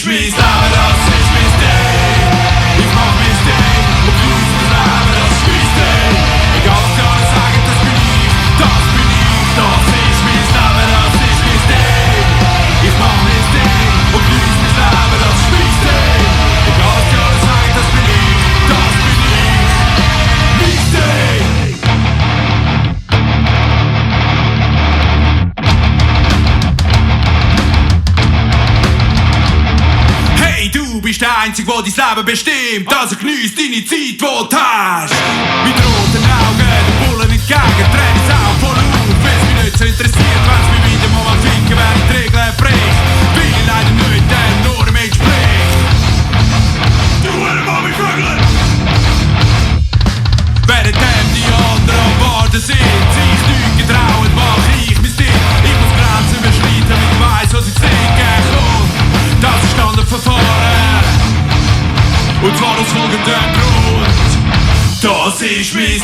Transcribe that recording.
ist mein Leben, das ist mein Ding. Ich mach mein Ding und genieß mein Leben, das ist mein Ding. Egal was die anderen sagen, das bin ich, das bin ich. Das ist mein Leben, das ist mein Ding. Ich mach mein Ding und genieß mein Leben, das ist mein Ding. Egal was die anderen sagen, das bin ich, das bin ich. Mein Ding. Du bist der Einzige, der dein Leben bestimmt. Also geniess deine Zeit, die du hast. Mit roten Augen, den Bullen entgegen, Tränen auch voll auf. Wenn's mich nicht so interessiert, wenn's mich wieder mal ficken, wenn ich die Regeln bricht. Will ich leider nicht der Norm entspricht. Du willst mal mich vögeln. Währenddem die anderen am Warten sind, sich nicht getrauen, mach ich mein Ding. Ich muss Grenzen überschreiten, damit ich weiss, was ich sehen kann. Das ist Standardverfahren. Und zwar aus folgendem Grund. Das ist mein Leben,